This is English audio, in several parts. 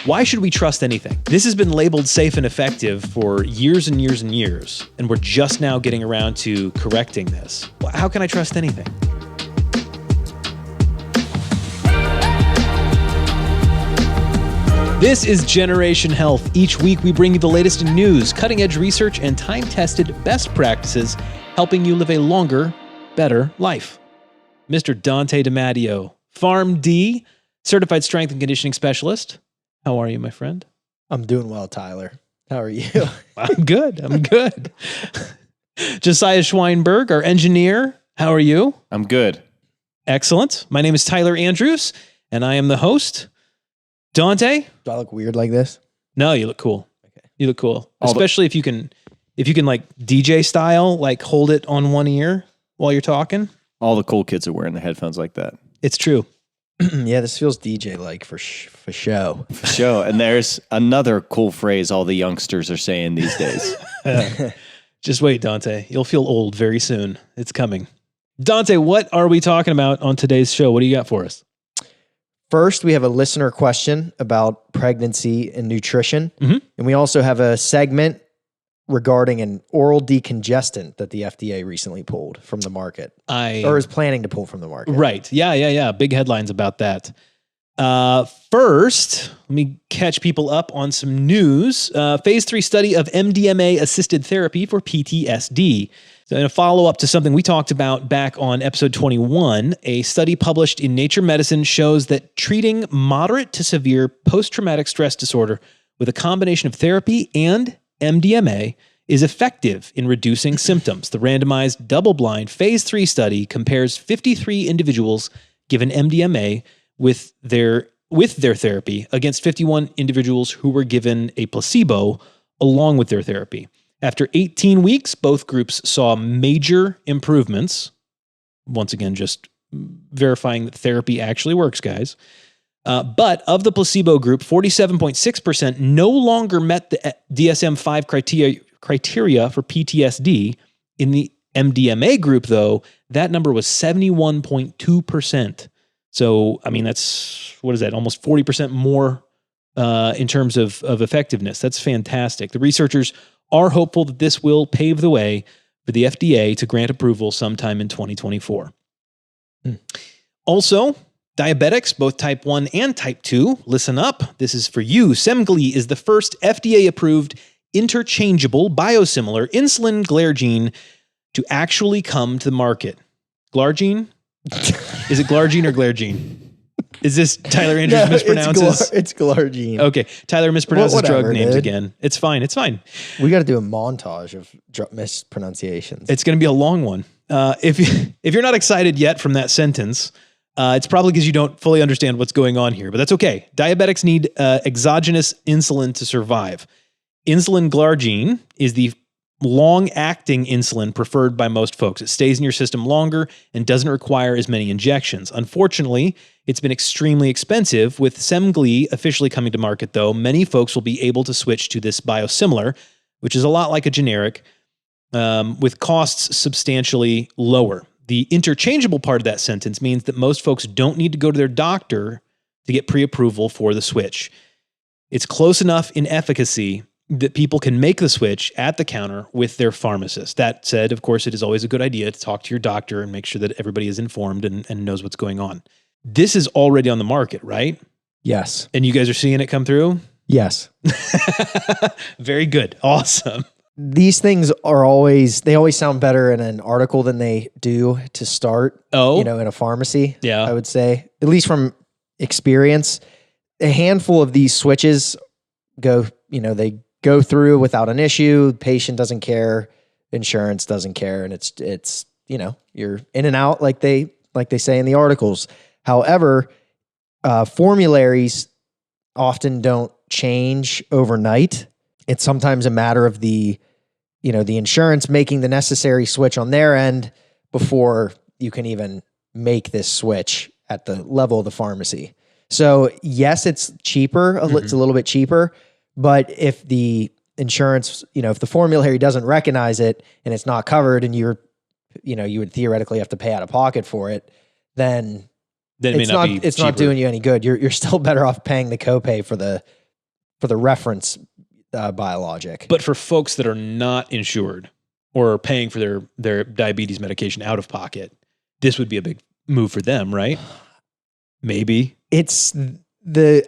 Why should we trust anything? This has been labeled safe and effective for years and years and years, and we're just now getting around to correcting this. How can I trust anything? This is Generation Health. Each week we bring you the latest in news, cutting-edge research, and time-tested best practices, helping you live a longer, better life. Mr. Dante DiMatteo, PharmD, Certified Strength and Conditioning Specialist. How are you, my friend? I'm doing well, Tyler. How are you? I'm good. Josiah Schweinberg, our engineer. How are you? I'm good. Excellent. My name is Tyler Andrews, and I am the host. Dante? Do I look weird like this? No, you look cool. Okay. You look cool. Especially if you can like DJ style, like hold it on one ear while you're talking. All the cool kids are wearing their headphones like that. It's true. Yeah, this feels DJ-like for show. For sure. And there's another cool phrase all the youngsters are saying these days. Just wait, Dante. You'll feel old very soon. It's coming. Dante, what are we talking about on today's show? What do you got for us? First, we have a listener question about pregnancy and nutrition. Mm-hmm. And we also have a segment regarding an oral decongestant that the FDA recently pulled from the market. Or is planning to pull from the market. Right. Yeah. Big headlines about that. First, let me catch people up on some news. Phase 3 study of MDMA-assisted therapy for PTSD. So in a follow-up to something we talked about back on episode 21, a study published in Nature Medicine shows that treating moderate to severe post-traumatic stress disorder with a combination of therapy and MDMA is effective in reducing symptoms. The randomized double-blind phase 3 study compares 53 individuals given MDMA with their therapy against 51 individuals who were given a placebo along with their therapy. After 18 weeks, both groups saw major improvements. Once again, just verifying that therapy actually works, guys. But of the placebo group, 47.6% no longer met the DSM-5 criteria for PTSD. In the MDMA group, though, that number was 71.2%. So, I mean, that's, what is that, almost 40% more in terms of effectiveness. That's fantastic. The researchers are hopeful that this will pave the way for the FDA to grant approval sometime in 2024. Also, diabetics, both type 1 and type 2, listen up. This is for you. Semglee is the first FDA-approved interchangeable biosimilar insulin glargine to actually come to the market. Glargine? Is it glargine or glargine? Is this Tyler Andrews mispronounces? It's glargine. Okay. Tyler mispronounces drug names dude. again. It's fine. We got to do a montage of mispronunciations. It's going to be a long one. If you're not excited yet from that sentence, it's probably because you don't fully understand what's going on here, but that's okay. Diabetics need exogenous insulin to survive. Insulin glargine is the long-acting insulin preferred by most folks. It stays in your system longer and doesn't require as many injections. Unfortunately, it's been extremely expensive. With Semglee officially coming to market, though, many folks will be able to switch to this biosimilar, which is a lot like a generic, with costs substantially lower. The interchangeable part of that sentence means that most folks don't need to go to their doctor to get pre-approval for the switch. It's close enough in efficacy that people can make the switch at the counter with their pharmacist. That said, of course, it is always a good idea to talk to your doctor and make sure that everybody is informed and knows what's going on. This is already on the market, right? Yes. And you guys are seeing it come through? Yes. Very good. Awesome. These things they always sound better in an article than they do to start, in a pharmacy. Yeah. I would say, at least from experience, a handful of these switches they go through without an issue. Patient doesn't care. Insurance doesn't care. And it's you're in and out like they say in the articles. However, formularies often don't change overnight. It's sometimes a matter of the insurance making the necessary switch on their end before you can even make this switch at the level of the pharmacy. So yes, it's cheaper. It's a little bit cheaper, but if the insurance, if the formulary doesn't recognize it and it's not covered and you would theoretically have to pay out of pocket for it, then it may not be it's not doing you any good. You're still better off paying the copay for the for the reference biologic. But for folks that are not insured or paying for their diabetes medication out of pocket, this would be a big move for them, right? Maybe.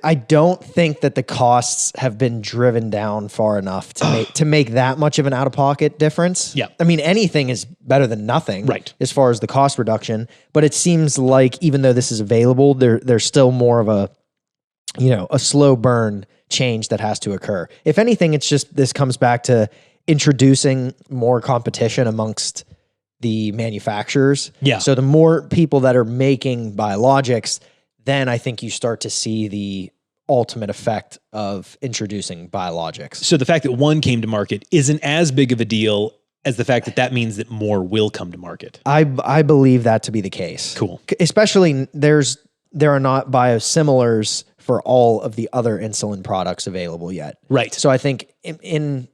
I don't think that the costs have been driven down far enough to make that much of an out-of-pocket difference. Yeah. I mean, anything is better than nothing, right, as far as the cost reduction. But it seems like even though this is available, there's still more of a slow burn change that has to occur. If anything, it's just this comes back to introducing more competition amongst the manufacturers. Yeah. So the more people that are making biologics, then I think you start to see the ultimate effect of introducing biologics. So the fact that one came to market isn't as big of a deal as the fact that means that more will come to market. I believe that to be the case. Cool. Especially there are not biosimilars for all of the other insulin products available yet. Right. So I think in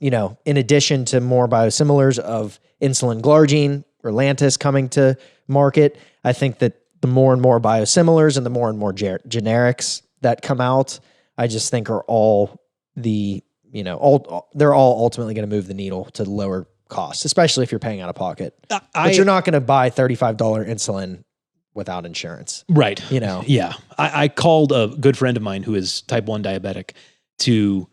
addition to more biosimilars of insulin glargine or Lantus coming to market, I think that the more and more biosimilars and the more generics that come out, I just think are all they're all ultimately going to move the needle to lower costs, especially if you're paying out of pocket. But you're not going to buy $35 insulin without insurance. Right. Yeah. I called a good friend of mine who is type 1 diabetic to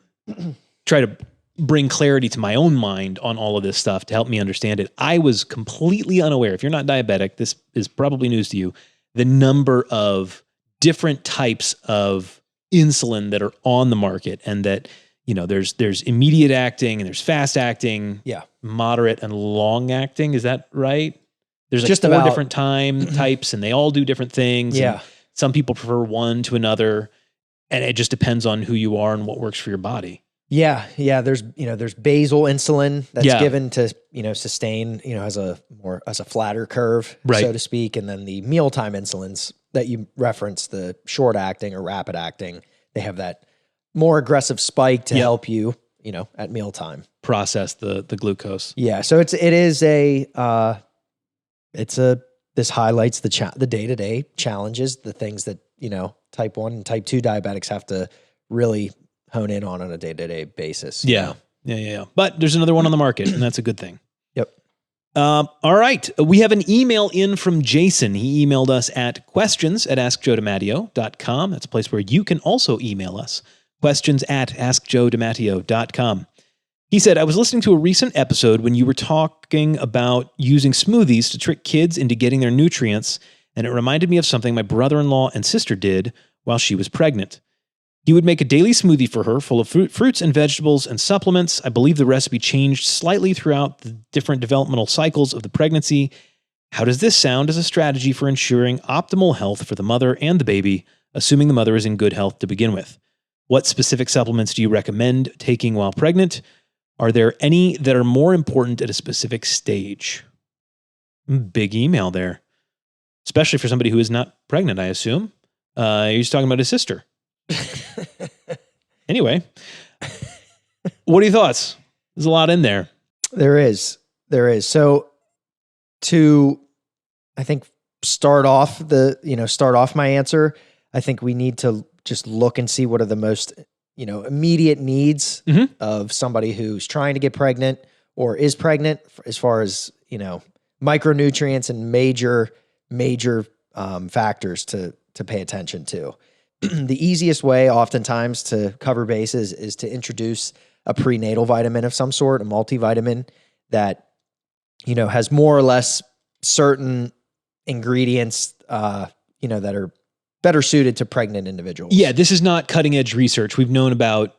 try to bring clarity to my own mind on all of this stuff to help me understand it. I was completely unaware. If you're not diabetic, this is probably news to you. The number of different types of insulin that are on the market, and that, there's immediate acting and there's fast acting, moderate and long acting. Is that right? There's just 4 different types, and they all do different things. Yeah. And some people prefer one to another, and it just depends on who you are and what works for your body. Yeah. There's basal insulin that's given to sustain as a flatter curve, right, so to speak, and then the mealtime insulins that you reference, the short acting or rapid acting, they have that more aggressive spike to help you at mealtime process the glucose. Yeah. So this highlights the day-to-day challenges, the things that type 1 and type 2 diabetics have to really hone in on a day-to-day basis. Yeah. But there's another one on the market, and that's a good thing. Yep. All right. We have an email in from Jason. He emailed us at questions@askjoedimatteo.com. That's a place where you can also email us. questions@askjoedimatteo.com. He said, I was listening to a recent episode when you were talking about using smoothies to trick kids into getting their nutrients, and it reminded me of something my brother-in-law and sister did while she was pregnant. He would make a daily smoothie for her full of fruits and vegetables and supplements. I believe the recipe changed slightly throughout the different developmental cycles of the pregnancy. How does this sound as a strategy for ensuring optimal health for the mother and the baby, assuming the mother is in good health to begin with? What specific supplements do you recommend taking while pregnant? Are there any that are more important at a specific stage? Big email there, especially for somebody who is not pregnant, I assume. He's talking about his sister. Anyway, what are your thoughts? There's a lot in there. There is. So to, I think, start off my answer, I think we need to just look and see what are the most, immediate needs of somebody who's trying to get pregnant or is pregnant, as far as, micronutrients and major factors to pay attention to. The easiest way oftentimes to cover bases is to introduce a prenatal vitamin of some sort, a multivitamin that, has more or less certain ingredients, that are better suited to pregnant individuals. Yeah, this is not cutting edge research. We've known about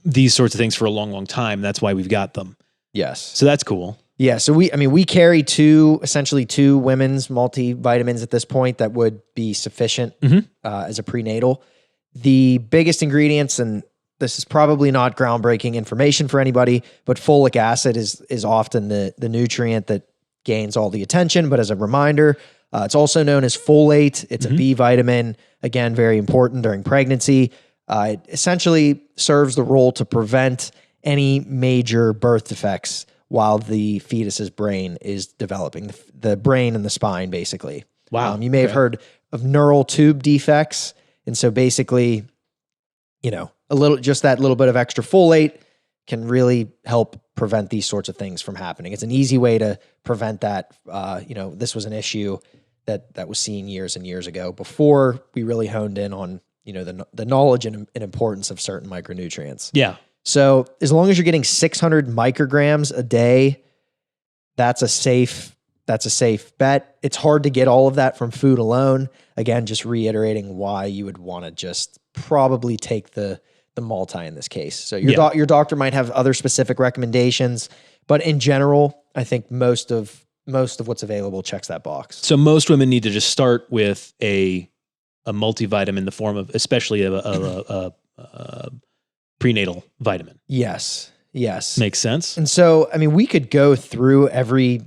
these sorts of things for a long, long time. That's why we've got them. Yes. So that's cool. Yeah. So we carry essentially two women's multivitamins at this point that would be sufficient as a prenatal. The biggest ingredients, and this is probably not groundbreaking information for anybody, but folic acid is often the nutrient that gains all the attention. But as a reminder, it's also known as folate. It's a B vitamin, again, very important during pregnancy. It essentially serves the role to prevent any major birth defects while the fetus's brain is developing, the brain and the spine, basically. Wow. You may have heard of neural tube defects. And so basically, just that little bit of extra folate can really help prevent these sorts of things from happening. It's an easy way to prevent that. This was an issue that was seen years and years ago before we really honed in on, the knowledge and importance of certain micronutrients. Yeah. So as long as you're getting 600 micrograms a day, that's a safe bet. It's hard to get all of that from food alone. Again, just reiterating why you would want to just probably take the multi in this case. So your doctor might have other specific recommendations, but in general, I think most of what's available checks that box. So most women need to just start with a multivitamin in the form of, especially a prenatal vitamin. Yes. Makes sense. And so, we could go through every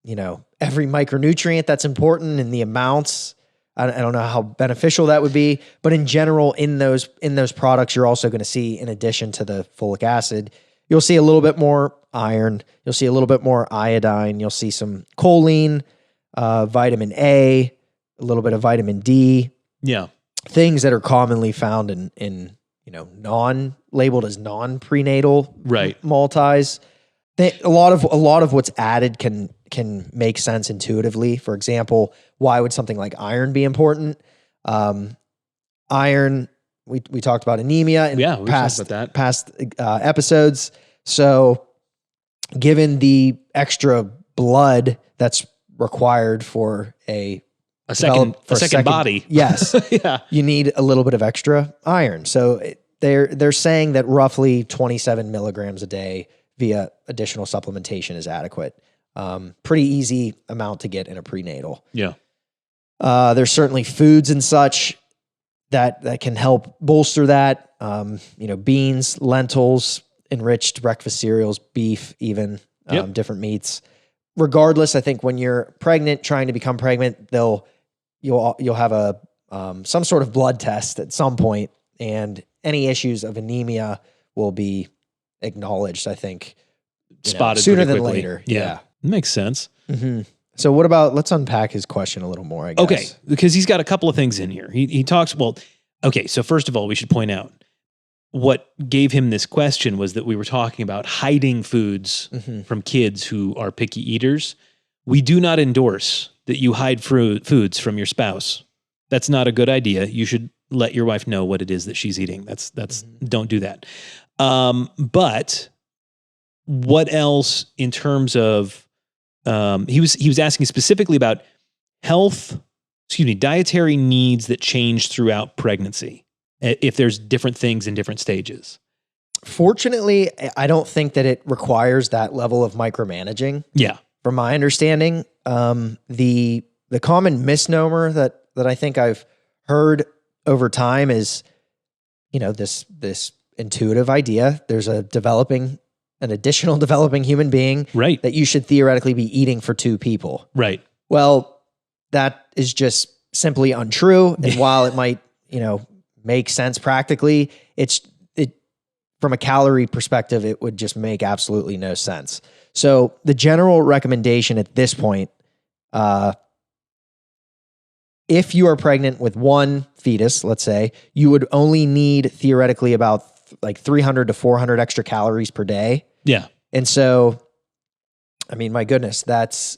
micronutrient that's important and the amounts. I don't know how beneficial that would be, but in general, in those products, you're also going to see, in addition to the folic acid, you'll see a little bit more iron. You'll see a little bit more iodine. You'll see some choline, vitamin A, a little bit of vitamin D. Yeah. Things that are commonly found in non-labeled as non-prenatal multis. A lot of what's added can make sense intuitively. For example, why would something like iron be important? Iron, we talked about anemia in past episodes. So given the extra blood that's required for a second body. Yes. Yeah. You need a little bit of extra iron. So they're saying that roughly 27 milligrams a day via additional supplementation is adequate. Pretty easy amount to get in a prenatal. Yeah. There's certainly foods and such that can help bolster that. Beans, lentils, enriched breakfast cereals, beef, even different meats. Regardless, I think when you're pregnant, trying to become pregnant, you'll have some sort of blood test at some point, and any issues of anemia will be acknowledged, I think, spotted sooner than quickly. later. Yeah. Makes sense. Mm-hmm. So let's unpack his question a little more, I guess. Okay, because he's got a couple of things in here. He talks, so first of all, we should point out what gave him this question was that we were talking about hiding foods from kids who are picky eaters. We do not endorse that you hide foods from your spouse. That's not a good idea. You should let your wife know what it is that she's eating. Don't do that. But what else in terms of, he was asking specifically about dietary needs that change throughout pregnancy, if there's different things in different stages. Fortunately, I don't think that it requires that level of micromanaging. Yeah. From my understanding, the common misnomer that I think I've heard over time is, this intuitive idea. There's an additional developing human being that you should theoretically be eating for two people. Right. Well, that is just simply untrue. And while it might, make sense practically, from a calorie perspective, it would just make absolutely no sense. So the general recommendation at this point, if you are pregnant with one fetus, let's say, you would only need theoretically about 300 to 400 extra calories per day. Yeah. And so, my goodness, that's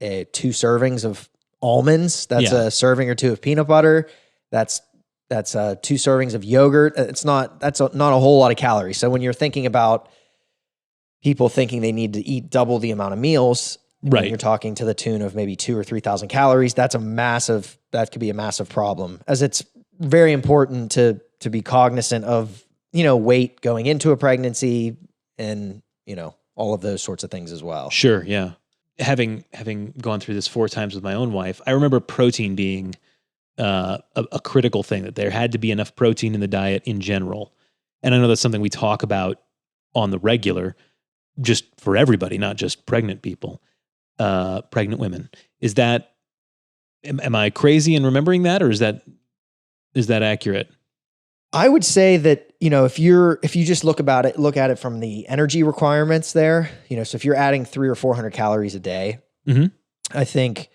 2 servings of almonds. That's a serving or 2 of peanut butter. That's 2 servings of yogurt. That's not a whole lot of calories. So when you're thinking about people thinking they need to eat double the amount of meals, when you're talking to the tune of maybe 2,000 or 3,000 calories, that could be a massive problem, as it's very important to be cognizant of, weight going into a pregnancy and, all of those sorts of things as well. Sure. Yeah. Having gone through this 4 times with my own wife, I remember protein being a critical thing, that there had to be enough protein in the diet in general. And I know that's something we talk about on the regular, just for everybody, not just pregnant people, pregnant women. Is that, am I crazy in remembering that, or is that accurate? I would say that, if you just look at it from the energy requirements there, so if you're adding 300 or 400 calories a day, I think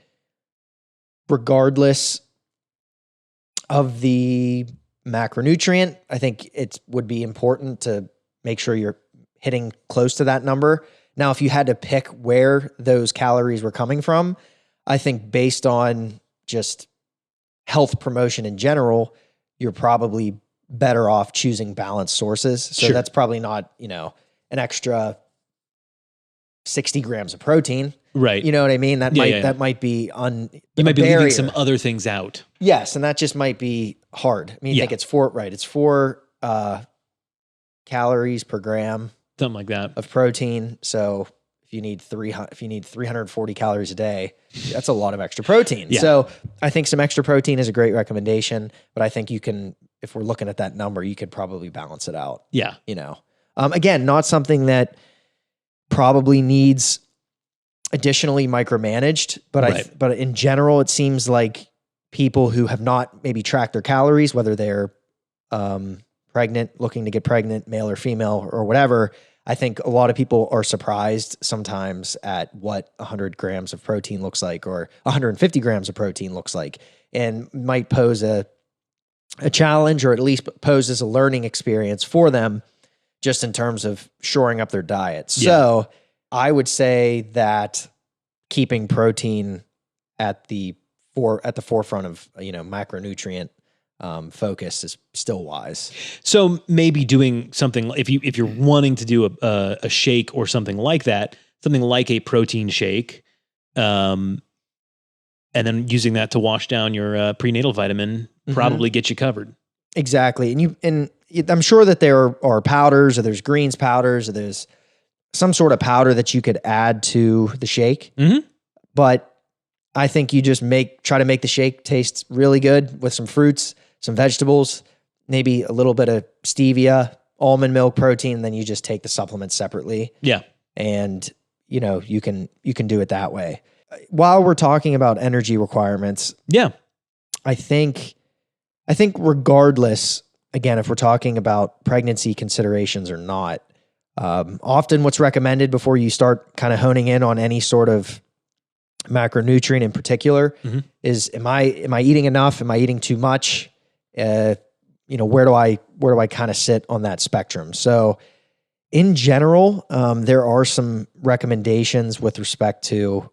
regardless of the macronutrient, I think it would be important to make sure you're hitting close to that number. Now, if you had to pick where those calories were coming from, I think based on just health promotion in general, you're probably better off choosing balanced sources. So that's probably not, an extra 60 grams of protein. Right. You know what I mean? That might be you might be leaving some other things out. Yes, and that just might be hard. I mean, you think it's 4 calories per gram, something like that, of protein. So if you need 340 calories a day, that's a lot of extra protein. Yeah. So I think some extra protein is a great recommendation, but I think you can, if we're looking at that number, you could probably balance it out. Yeah. Again, not something that probably needs additionally micromanaged, but but in general, it seems like people who have not maybe tracked their calories, whether they're pregnant, looking to get pregnant, male or female or whatever, I think a lot of people are surprised sometimes at what 100 grams of protein looks like or 150 grams of protein looks like, and might pose a challenge, or at least poses a learning experience for them just in terms of shoring up their diet. So I would say that keeping protein at the forefront of, macronutrient focus is still wise. So maybe doing something, if you're wanting to do a shake or something like that, something like a protein shake, and then using that to wash down your prenatal vitamin probably get you covered. Exactly. And I'm sure that there are powders, or there's greens powders, or there's some sort of powder that you could add to the shake. Mm-hmm. But I think you just try to make the shake taste really good with some fruits, some vegetables, maybe a little bit of stevia, almond milk, protein, and then you just take the supplements separately. Yeah. And you can do it that way. While we're talking about energy requirements, I think regardless, again, if we're talking about pregnancy considerations or not, often what's recommended before you start kind of honing in on any sort of macronutrient in particular is, am I eating enough? Am I eating too much? Where do I kind of sit on that spectrum? So in general, there are some recommendations with respect to,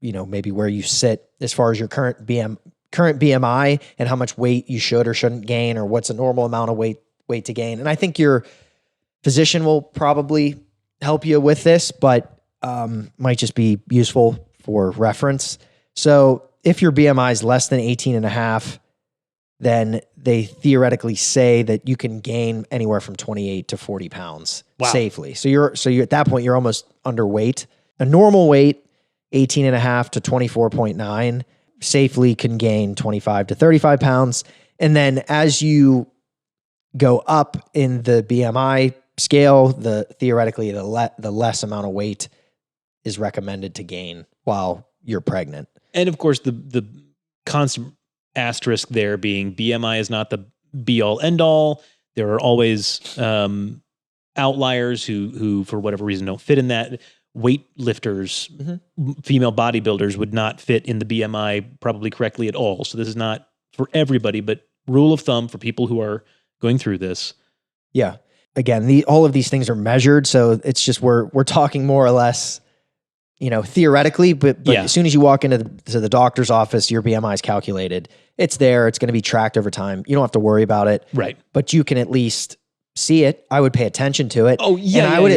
maybe where you sit as far as your current BMI and how much weight you should or shouldn't gain, or what's a normal amount of weight to gain. And I think your physician will probably help you with this, but might just be useful for reference. So if your BMI is less than 18.5, then they theoretically say that you can gain anywhere from 28 to 40 pounds safely. So you're at that point, you're almost underweight. A normal weight, 18.5 to 24.9, safely can gain 25 to 35 pounds. And then as you go up in the BMI scale, theoretically the less amount of weight is recommended to gain while you're pregnant. And of course, the constant asterisk there being BMI is not the be all end all. There are always outliers who for whatever reason don't fit in that. Weightlifters, female bodybuilders would not fit in the BMI probably correctly at all. So this is not for everybody, but rule of thumb for people who are going through this. Yeah. Again, all of these things are measured. So it's just, we're talking more or less, theoretically, but as soon as you walk into the doctor's office, your BMI is calculated. It's there. It's going to be tracked over time. You don't have to worry about it. Right. But you can at least see it. I would pay attention to it. Oh yeah. And I would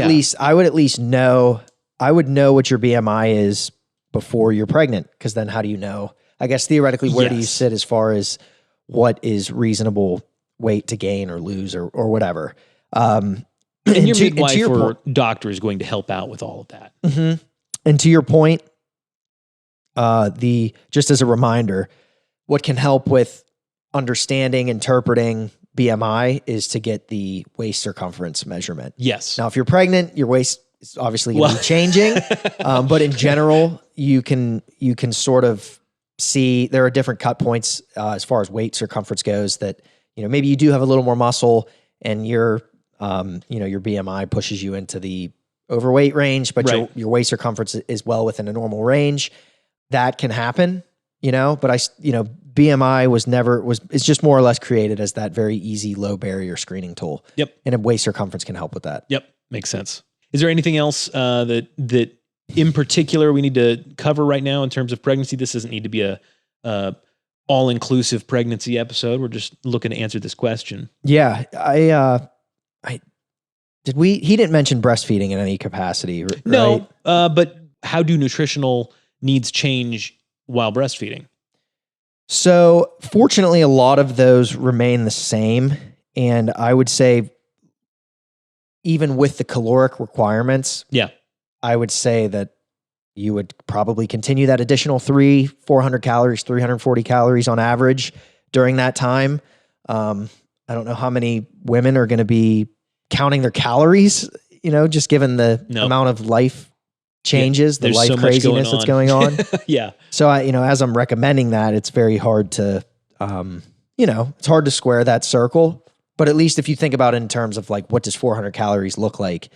at least know, I would know what your BMI is before you're pregnant. Cause then how do you know? I guess theoretically, where do you sit as far as what is reasonable weight to gain or lose or whatever? And your midwife or doctor is going to help out with all of that. Mm-hmm. And to your point, just as a reminder, what can help with understanding, interpreting BMI is to get the waist circumference measurement. Yes. Now, if you're pregnant, your waist is obviously going to be changing, but in general, you can sort of see there are different cut points as far as weight circumference goes. That maybe you do have a little more muscle, and your BMI pushes you into the overweight range, but your waist circumference is well within a normal range. That can happen, but BMI it's just more or less created as that very easy low barrier screening tool. Yep. And a waist circumference can help with that. Yep. Makes sense. Is there anything else that in particular we need to cover right now in terms of pregnancy? This doesn't need to be a all-inclusive pregnancy episode. We're just looking to answer this question. Yeah. He didn't mention breastfeeding in any capacity, right? No, but how do nutritional needs change while breastfeeding? So fortunately, a lot of those remain the same. And I would say even with the caloric requirements, I would say that you would probably continue that additional 400 calories, 340 calories on average during that time. I don't know how many women are going to be counting their calories, just given the amount of life changes, the life so craziness that's going on. Yeah. So as I'm recommending that, it's very hard to, it's hard to square that circle. But at least if you think about it in terms of like, what does 400 calories look like?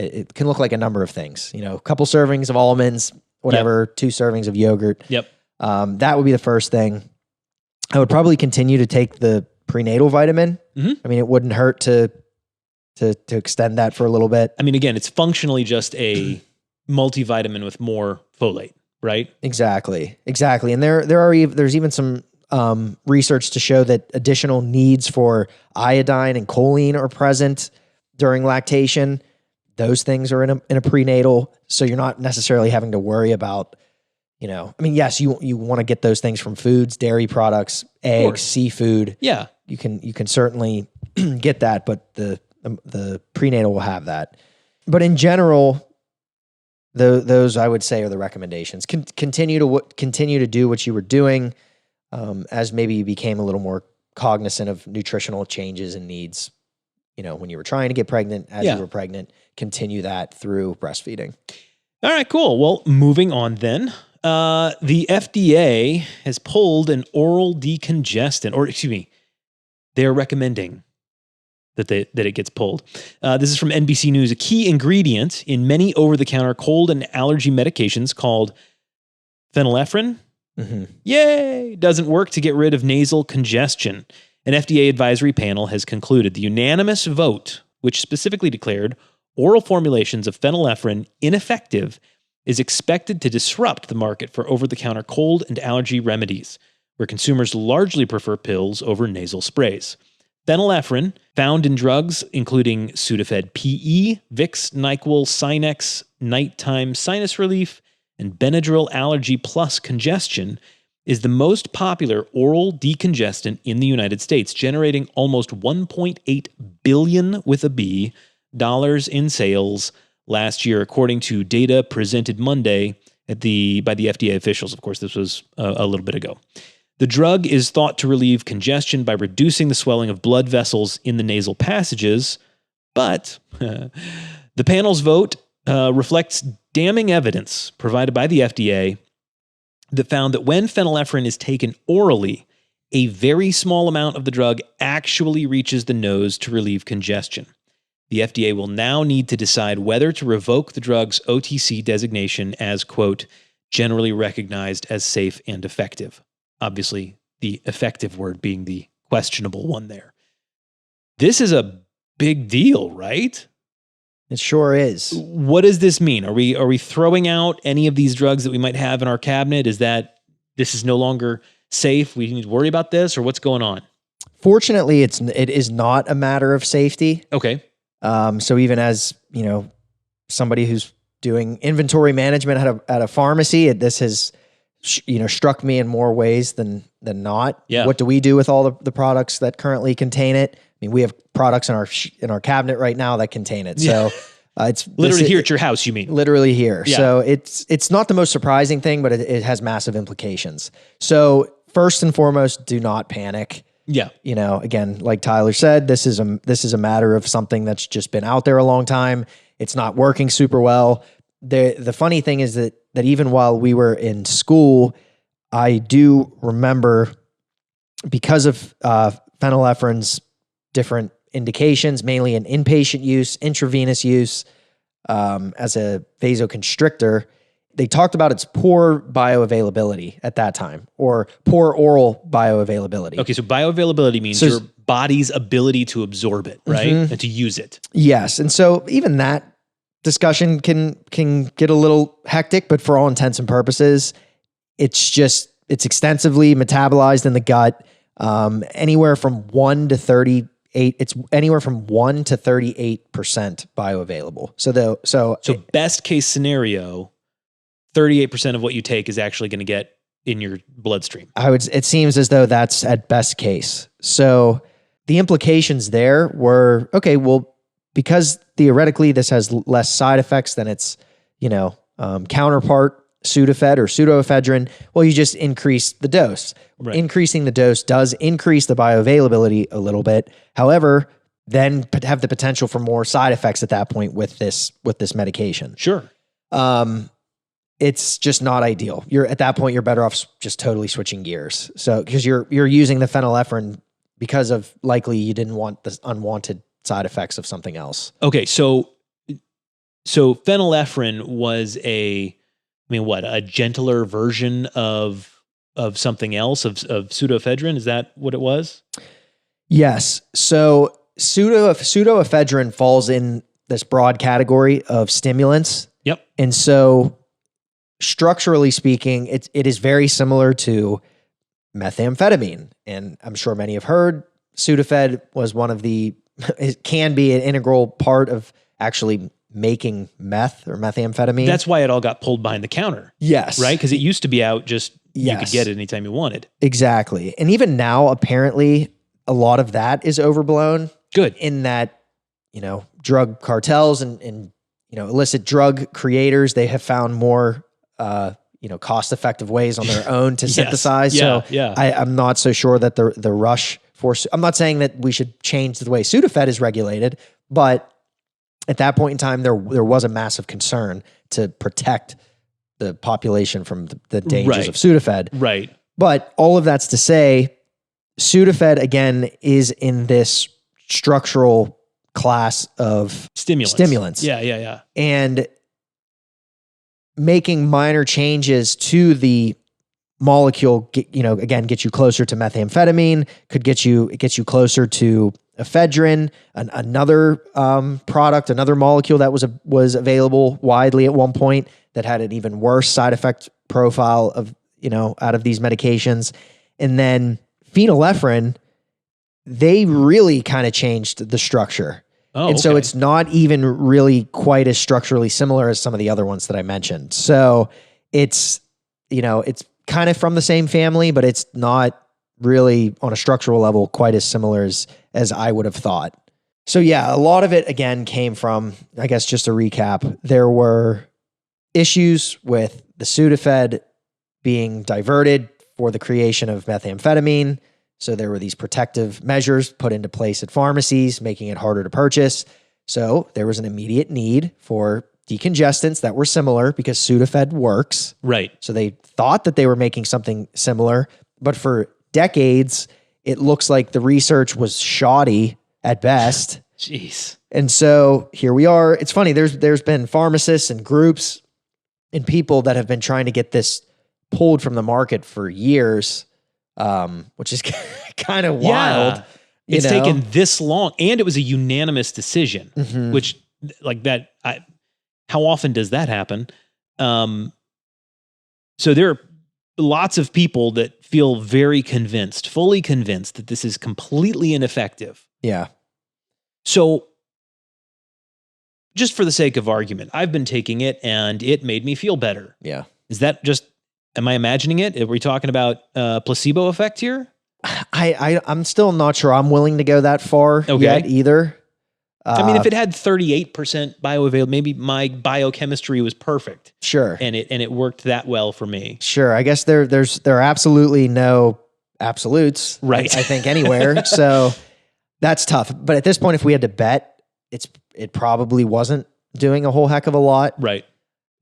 It can look like a number of things, a couple servings of almonds, whatever, 2 servings of yogurt. Yep. That would be the first thing. I would probably continue to take the prenatal vitamin. Mm-hmm. I mean, it wouldn't hurt to extend that for a little bit. I mean, again, it's functionally just a multivitamin with more folate, right? Exactly. And there's even some research to show that additional needs for iodine and choline are present during lactation. Those things are in a prenatal, so you're not necessarily having to worry about, yes, you want to get those things from foods, dairy products, eggs, seafood. Yeah, you can certainly get that, but the prenatal will have that. But in general, those I would say are the recommendations. Continue to do what you were doing, as maybe you became a little more cognizant of nutritional changes and needs. When you were trying to get pregnant, as you were pregnant, continue that through breastfeeding. All right, cool. Well, moving on then. The FDA has pulled an oral decongestant, or excuse me, they're recommending that it gets pulled. This is from NBC News. A key ingredient in many over-the-counter cold and allergy medications called phenylephrine, yay, doesn't work to get rid of nasal congestion. An FDA advisory panel has concluded the unanimous vote, which specifically declared oral formulations of phenylephrine ineffective, is expected to disrupt the market for over-the-counter cold and allergy remedies, where consumers largely prefer pills over nasal sprays. Phenylephrine, found in drugs including Sudafed PE, Vicks, NyQuil, Sinex, nighttime sinus relief, and Benadryl Allergy Plus congestion, is the most popular oral decongestant in the United States, generating almost $1.8 billion with a B dollars in sales last year, according to data presented Monday by the FDA officials. Of course, this was a little bit ago. The drug is thought to relieve congestion by reducing the swelling of blood vessels in the nasal passages, but the panel's vote reflects damning evidence provided by the FDA that found that when phenylephrine is taken orally, a very small amount of the drug actually reaches the nose to relieve congestion. The FDA will now need to decide whether to revoke the drug's OTC designation as, quote, generally recognized as safe and effective. Obviously, the effective word being the questionable one there. This is a big deal, right? It sure is. What does this mean? Are we throwing out any of these drugs that we might have in our cabinet? Is that this is no longer safe? We need to worry about this, or what's going on? Fortunately, it is not a matter of safety. Okay. So even as, somebody who's doing inventory management at a pharmacy, this has, struck me in more ways than not. Yeah. What do we do with all the products that currently contain it? I mean, we have products in our cabinet right now that contain it. So it's literally here at your house, you mean? Literally here. Yeah. So it's not the most surprising thing, but it has massive implications. So first and foremost, do not panic. Yeah. Again, like Tyler said, this is a matter of something that's just been out there a long time. It's not working super well. The funny thing is that even while we were in school, I do remember, because of phenylephrine's different indications, mainly in inpatient use, intravenous use, as a vasoconstrictor, They talked about its poor bioavailability at that time, or poor oral bioavailability. Okay, so bioavailability means your body's ability to absorb it, right? And to use it. Yes. And so even that discussion can get a little hectic, but for all intents and purposes, it's extensively metabolized in the gut. Anywhere from 1 to 38, it's anywhere from 1 to 38% bioavailable. So best case scenario, 38% of what you take is actually going to get in your bloodstream. It seems as though that's at best case. So the implications there were, okay, well, because theoretically this has less side effects than its, counterpart, Sudafed or pseudoephedrine, well, you just increase the dose. Right. Increasing the dose does increase the bioavailability a little bit. However, then have the potential for more side effects at that point with this medication. Sure. It's just not ideal. At that point, you're better off just totally switching gears. So because you're using the phenylephrine because of likely you didn't want the unwanted side effects of something else. Okay, so phenylephrine was a gentler version of something else, of pseudoephedrine? Is that what it was? Yes. So pseudoephedrine falls in this broad category of stimulants. Yep. And so structurally speaking, it is very similar to methamphetamine. And I'm sure many have heard Sudafed was it can be an integral part of actually making meth or methamphetamine. That's why it all got pulled behind the counter. Yes. Right? Because it used to be out you could get it anytime you wanted. Exactly. And even now, apparently, a lot of that is overblown. Good. In that, drug cartels and illicit drug creators, they have found more, cost-effective ways on their own to synthesize. Yeah, so I'm not so sure that the rush for, I'm not saying that we should change the way Sudafed is regulated, but at that point in time, there was a massive concern to protect the population from the dangers of Sudafed. Right. But all of that's to say, Sudafed, again, is in this structural class of stimulants. Yeah. And making minor changes to the molecule, again, get you closer to methamphetamine, could get you closer to ephedrine, another product, another molecule that was available widely at one point that had an even worse side effect profile of, out of these medications. And then phenylephrine, they really kind of changed the structure. Oh, and so it's not even really quite as structurally similar as some of the other ones that I mentioned. So it's kind of from the same family, but it's not really on a structural level quite as similar as I would have thought. So yeah, a lot of it again came from, I guess just to recap, there were issues with the Sudafed being diverted for the creation of methamphetamine. So there were these protective measures put into place at pharmacies, making it harder to purchase. So there was an immediate need for decongestants that were similar because Sudafed works. Right. So they thought that they were making something similar, but for decades, it looks like the research was shoddy at best. Jeez. And so here we are. It's funny. There's been pharmacists and groups and people that have been trying to get this pulled from the market for years, which is kind of wild. It's taken this long, and it was a unanimous decision, which like that. How often does that happen? So there are lots of people that feel very convinced, fully convinced that this is completely ineffective. Yeah. So just for the sake of argument, I've been taking it and it made me feel better. Yeah. Is that just, am I imagining it? Are we talking about placebo effect here? I'm still not sure I'm willing to go that far yet either. I mean, if it had 38% bioavailability, maybe my biochemistry was perfect. Sure. And it worked that well for me. Sure. I guess there are absolutely no absolutes. Right. I think anywhere. So that's tough. But at this point, if we had to bet, it probably wasn't doing a whole heck of a lot. Right.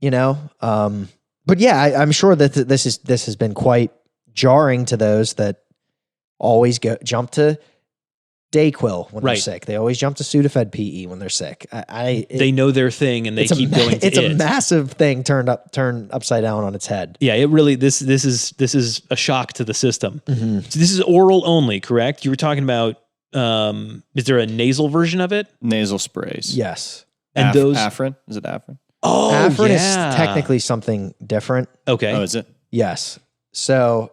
But yeah, I'm sure that this has been quite jarring to those that always jump to Dayquil when they're Right. sick. They always jump to Sudafed PE when they're sick. They know their thing and they keep going to it's it. a massive thing turned upside down on its head. Yeah, it really this is a shock to the system. Mm-hmm. So this is oral only, correct? You were talking about is there a nasal version of it? Nasal sprays. Yes. And those Afrin? Is it Afrin? Oh, Afrin yeah. is technically something different. Okay. Oh, is it? Yes. So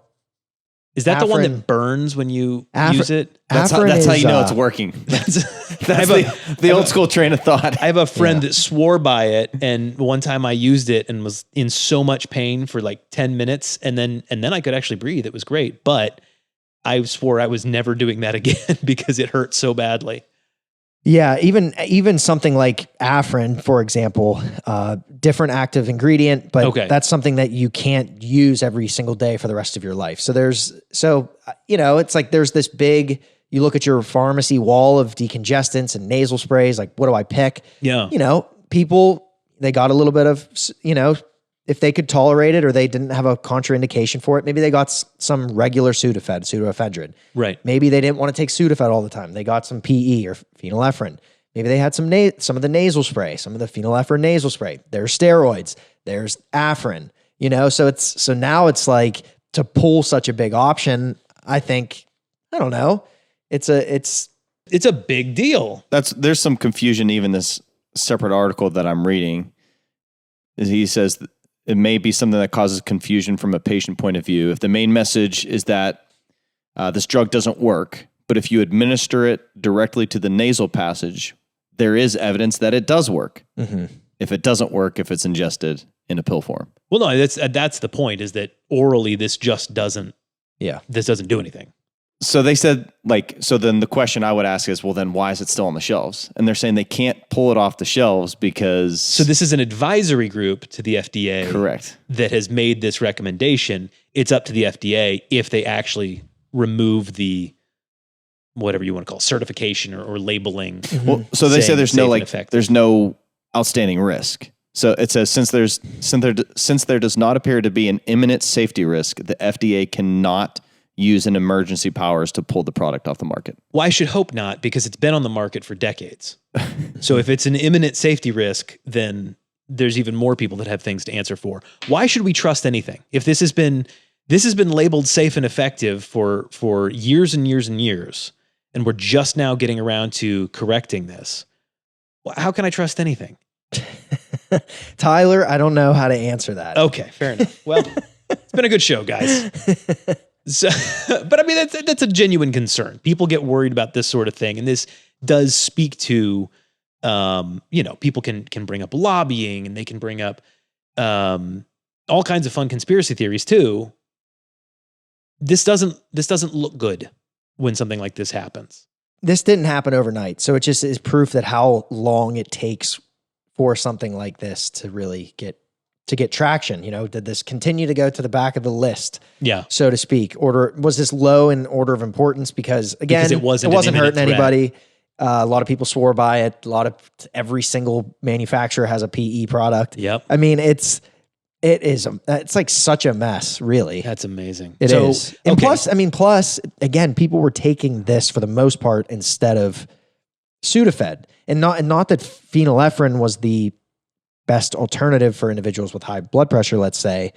Is that the one Afrin- that burns when you Afrin- use it? That's Afrin how is, you know it's working. That's I have the old school train of thought. I have a friend that swore by it, and one time I used it and was in so much pain for like 10 minutes, and then I could actually breathe. It was great, but I swore I was never doing that again because it hurt so badly. Yeah, even something like Afrin, for example, different active ingredient, but that's something that you can't use every single day for the rest of your life. So it's like there's this big, you look at your pharmacy wall of decongestants and nasal sprays, like what do I pick? Yeah. People, they got a little bit of, if they could tolerate it or they didn't have a contraindication for it, maybe they got some regular pseudoephedrine. Right. Maybe they didn't want to take Sudafed all the time. They got some PE or phenylephrine. Maybe they had some of the nasal spray, some of the phenylephrine nasal spray. There's steroids. There's Afrin. So now it's like to pull such a big option. I think I don't know. It's a big deal. There's some confusion. Even this separate article that I'm reading, he says that it may be something that causes confusion from a patient point of view. If the main message is that this drug doesn't work, but if you administer it directly to the nasal passage, there is evidence that it does work. Mm-hmm. If it doesn't work, if it's ingested in a pill form. Well, no, that's the point, is that orally this just doesn't. Yeah. This doesn't do anything. So they said, so then the question I would ask is, well, then why is it still on the shelves? And they're saying they can't pull it off the shelves because... So this is an advisory group to the FDA. Correct. That has made this recommendation. It's up to the FDA if they actually remove the, whatever you want to call it, certification or labeling. Mm-hmm. Well, so they say there's no outstanding risk. So it says since there does not appear to be an imminent safety risk, the FDA cannot use an emergency powers to pull the product off the market. Well, I should hope not, because it's been on the market for decades. So if it's an imminent safety risk, then there's even more people that have things to answer for. Why should we trust anything? If this has been labeled safe and effective for years and years and years, and we're just now getting around to correcting this, how can I trust anything? Tyler, I don't know how to answer that. Okay, fair enough. Well, it's been a good show, guys. So, but I mean, that's a genuine concern. People get worried about this sort of thing, and this does speak to, people can bring up lobbying, and they can bring up all kinds of fun conspiracy theories too. This doesn't look good when something like this happens. This didn't happen overnight, so it just is proof that how long it takes for something like this to really get traction. Did this continue to go to the back of the list? Yeah, so to speak. Was this low in order of importance? Because again, it wasn't hurting anybody. A lot of people swore by it. Every single manufacturer has a PE product. Yep. I mean, it's like such a mess, really. That's amazing. It is. And plus, again, people were taking this for the most part instead of Sudafed, and not that phenylephrine was the best alternative for individuals with high blood pressure, let's say.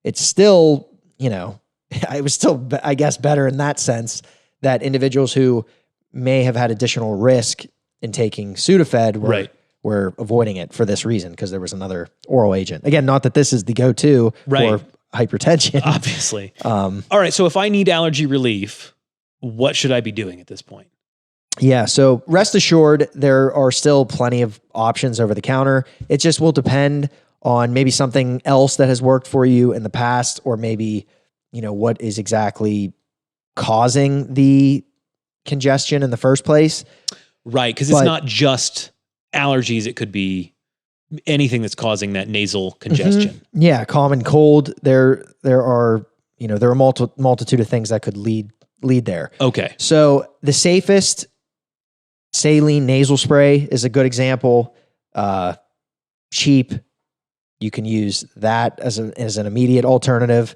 It's still, it was still, I guess, better in that sense that individuals who may have had additional risk in taking Sudafed were avoiding it for this reason, because there was another oral agent. Again, not that this is the go-to for hypertension. Obviously. All right, so if I need allergy relief, what should I be doing at this point? Yeah, so rest assured, there are still plenty of options over the counter. It just will depend on maybe something else that has worked for you in the past, or maybe, what is exactly causing the congestion in the first place. Right, because it's not just allergies. It could be anything that's causing that nasal congestion. Mm-hmm. Yeah, common cold. There are a multitude of things that could lead there. Okay. So the safest, saline nasal spray is a good example. Cheap. You can use that as an immediate alternative.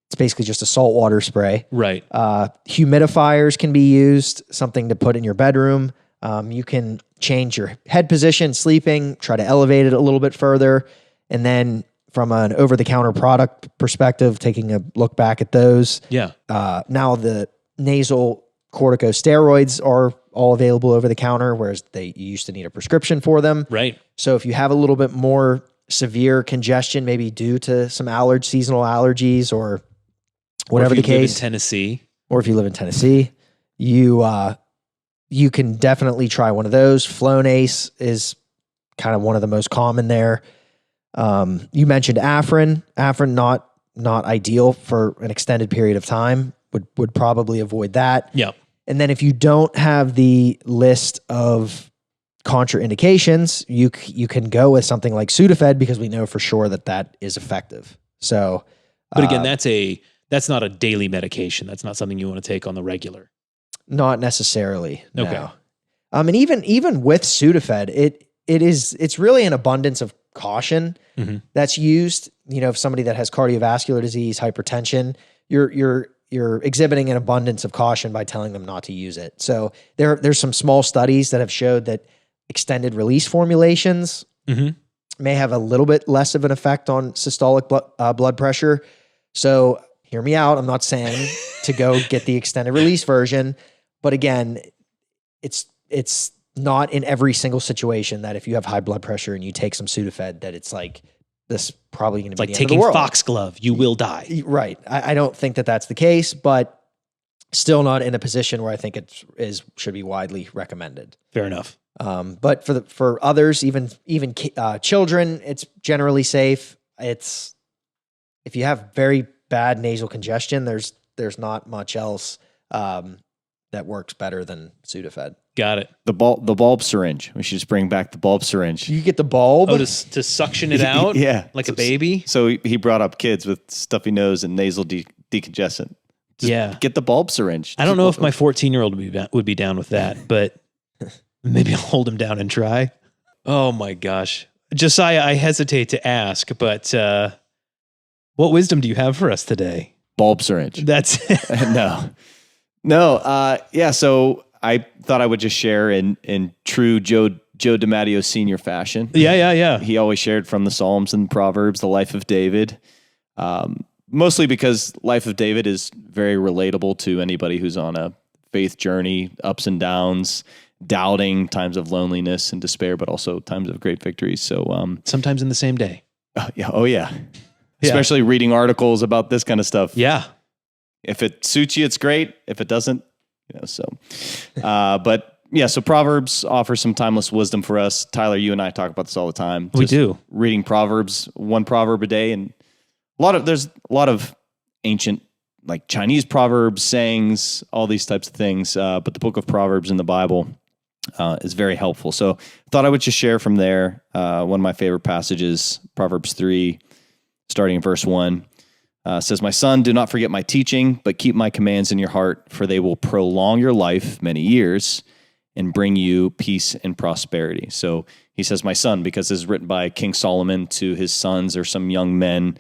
It's basically just a saltwater spray. Right. Humidifiers can be used, something to put in your bedroom. You can change your head position, sleeping, try to elevate it a little bit further. And then from an over-the-counter product perspective, taking a look back at those. Yeah. Now the nasal corticosteroids are all available over the counter, whereas you used to need a prescription for them. Right. So if you have a little bit more severe congestion, maybe due to some seasonal allergies or whatever the case, live in Tennessee, or if you live in Tennessee, you can definitely try one of those. Flonase is kind of one of the most common there. You mentioned Afrin. Afrin not ideal for an extended period of time. Would probably avoid that. Yeah. And then if you don't have the list of contraindications, you can go with something like Sudafed because we know for sure that is effective. So, but again, that's not a daily medication. That's not something you want to take on the regular. Not necessarily. Okay. No. And even with Sudafed, it's really an abundance of caution that's used. You know, if somebody that has cardiovascular disease, hypertension, you're exhibiting an abundance of caution by telling them not to use it. So there's some small studies that have showed that extended release formulations may have a little bit less of an effect on systolic blood pressure. So hear me out. I'm not saying to go get the extended release version, but again, it's not in every single situation that if you have high blood pressure and you take some Sudafed, that it's like this probably going to be like the taking end of the world. foxglove. You will die. Right. I don't think that that's the case, but still not in a position where I think it should be widely recommended. Fair enough. But for others, even children, it's generally safe. If you have very bad nasal congestion, there's not much else that works better than Sudafed. Got it. The bulb syringe. We should just bring back the bulb syringe. You get the bulb. Oh, to suction it out? Yeah. Like a baby? So he brought up kids with stuffy nose and nasal decongestant. Just get the bulb syringe. I don't know if my 14-year-old would be down with that, but maybe I'll hold him down and try. Oh my gosh. Josiah, I hesitate to ask, but what wisdom do you have for us today? Bulb syringe. That's No. Yeah. So I thought I would just share in true Joe DiMatteo Sr. fashion. Yeah. He always shared from the Psalms and Proverbs, the life of David. Mostly because life of David is very relatable to anybody who's on a faith journey, ups and downs, doubting, times of loneliness and despair, but also times of great victories. So sometimes in the same day. Yeah. Especially reading articles about this kind of stuff. Yeah. If it suits you, it's great. If it doesn't, but yeah, so Proverbs offers some timeless wisdom for us. Tyler, you and I talk about this all the time. We do. Reading Proverbs, one proverb a day, and there's a lot of ancient, like Chinese proverbs, sayings, all these types of things. But the book of Proverbs in the Bible is very helpful. So I thought I would just share from there. One of my favorite passages, Proverbs 3, starting in verse 1. Says, "My son, do not forget my teaching, but keep my commands in your heart, for they will prolong your life many years and bring you peace and prosperity." So he says, "My son," because this is written by King Solomon to his sons or some young men.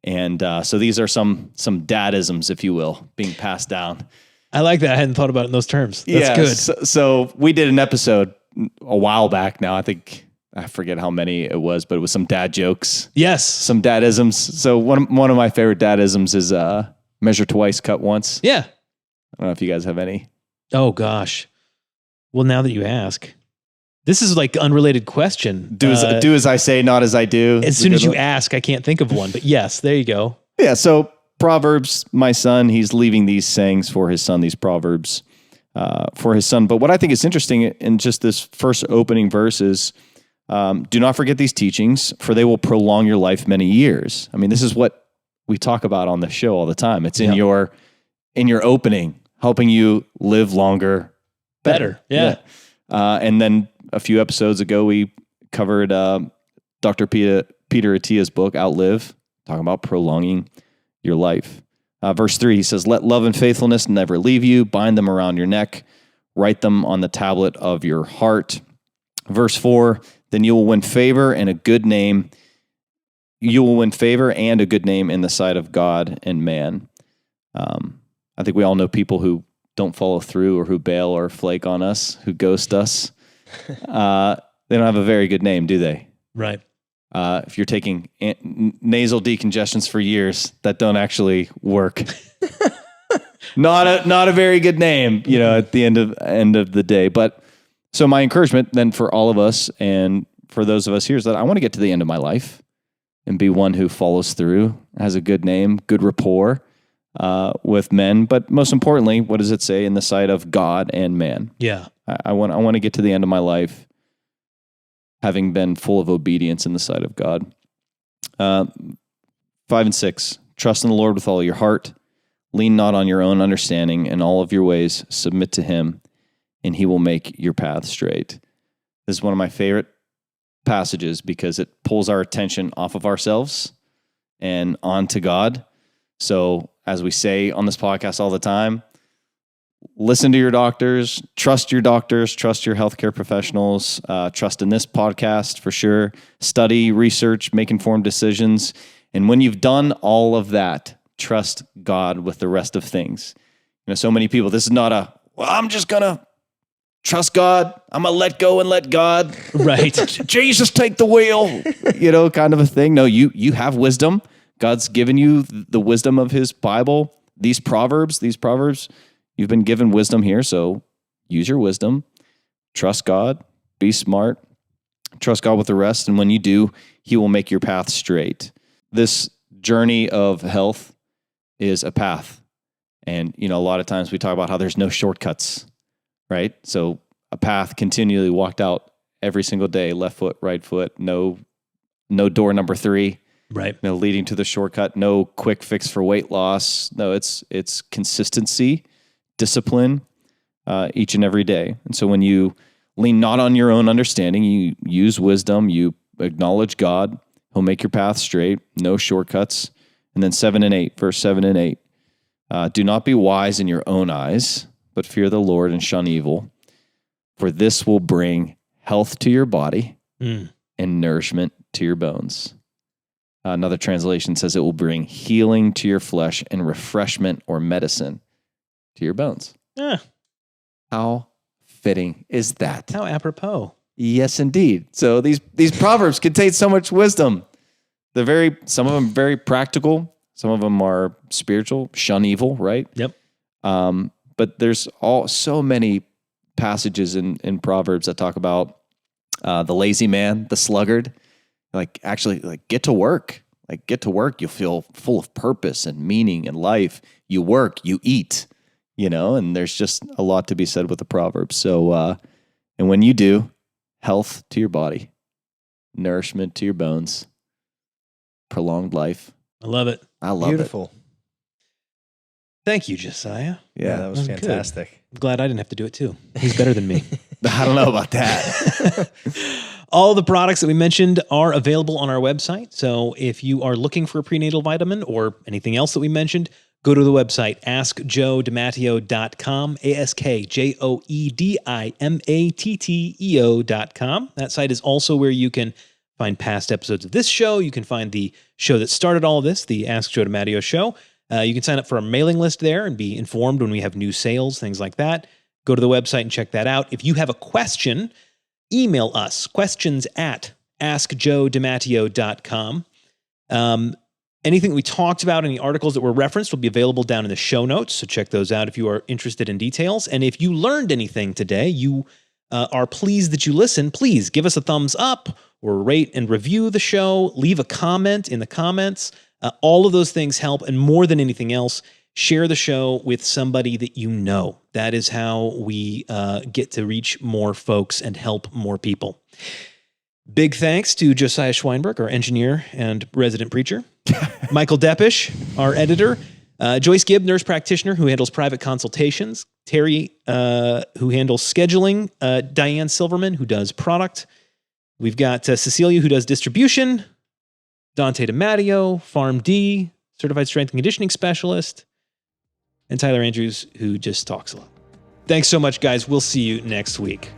And so these are some dadisms, if you will, being passed down. I like that. I hadn't thought about it in those terms. That's good. So we did an episode a while back now. I forget how many it was, but it was some dad jokes. Yes. Some dadisms. So one of my favorite dadisms is measure twice, cut once. Yeah. I don't know if you guys have any. Oh, gosh. Well, now that you ask, this is like unrelated question. Do as I say, not as I do. As soon as you ask, I can't think of one, but yes, there you go. Yeah. So Proverbs, my son, he's leaving these sayings for his son, these Proverbs for his son. But what I think is interesting in just this first opening verse is, do not forget these teachings, for they will prolong your life many years. I mean, this is what we talk about on the show all the time. It's in your opening, helping you live longer, better. Yeah. And then a few episodes ago, we covered Dr. Peter Attia's book, Outlive, talking about prolonging your life. Verse 3, he says, "Let love and faithfulness never leave you. Bind them around your neck. Write them on the tablet of your heart." Verse 4, "Then you will win favor and a good name you will win favor and a good name in the sight of God and man. I think we all know people who don't follow through or who bail or flake on us, who ghost us. They don't have a very good name, do they? Right. If you're taking nasal decongestants for years that don't actually work, not a very good name, at the end of the day. But so my encouragement then for all of us and for those of us here is that I want to get to the end of my life and be one who follows through, has a good name, good rapport with men. But most importantly, what does it say? In the sight of God and man. Yeah. I want to get to the end of my life having been full of obedience in the sight of God. 5 and 6, trust in the Lord with all your heart. Lean not on your own understanding. In all of your ways, submit to him, and he will make your path straight. This is one of my favorite passages because it pulls our attention off of ourselves and onto God. So as we say on this podcast all the time, listen to your doctors, trust your healthcare professionals, trust in this podcast for sure, study, research, make informed decisions. And when you've done all of that, trust God with the rest of things. So many people, this is not I'm just going to trust God. I'm going to let go and let God. Right. Jesus, take the wheel, kind of a thing. No, you have wisdom. God's given you the wisdom of his Bible. These proverbs, you've been given wisdom here. So use your wisdom, trust God, be smart, trust God with the rest. And when you do, he will make your path straight. This journey of health is a path. And, a lot of times we talk about how there's no shortcuts, right? So a path continually walked out every single day, left foot, right foot, no door number 3. Right. Leading to the shortcut, no quick fix for weight loss. No, it's consistency, discipline, each and every day. And so when you lean not on your own understanding, you use wisdom, you acknowledge God, he'll make your path straight, no shortcuts. And then verse 7 and 8, do not be wise in your own eyes, but fear the Lord and shun evil, for this will bring health to your body and nourishment to your bones. Another translation says it will bring healing to your flesh and refreshment or medicine to your bones. Yeah. How fitting is that? How apropos. Yes, indeed. So these proverbs contain so much wisdom. Some of them very practical. Some of them are spiritual. Shun evil, right? Yep. But there's so many passages in Proverbs that talk about the lazy man, the sluggard. Get to work. You'll feel full of purpose and meaning in life. You work, you eat, and there's just a lot to be said with the Proverbs. So, and when you do, health to your body, nourishment to your bones, prolonged life. I love it. I love Beautiful. Thank you, Josiah. Yeah, that was Good. fantastic. I'm glad I didn't have to do it too. He's better than me. I don't know about that. All the products that we mentioned are available on our website. So if you are looking for a prenatal vitamin or anything else that we mentioned, go to the website, askjoedimatteo.com, askjoedimatteo.com. That site is also where you can find past episodes of this show. You can find the show that started all of this, the Ask Joe DiMatteo show. You can sign up for our mailing list there and be informed when we have new sales, things like that. Go to the website and check that out. If you have a question, email us, questions@askjoedimatteo.com. Anything we talked about, any articles that were referenced will be available down in the show notes, so check those out if you are interested in details. And if you learned anything today, you are pleased that you listened, please give us a thumbs up or rate and review the show. Leave a comment in the comments. All of those things help, and more than anything else, share the show with somebody that you know. That is how we get to reach more folks and help more people. Big thanks to Josiah Schweinberg, our engineer and resident preacher. Michael Deppish, our editor. Joyce Gibb, nurse practitioner who handles private consultations. Terry, who handles scheduling. Diane Silverman, who does product. We've got Cecilia, who does distribution. Dante DiMatteo, PharmD, certified strength and conditioning specialist. And Tyler Andrews, who just talks a lot. Thanks so much, guys. We'll see you next week.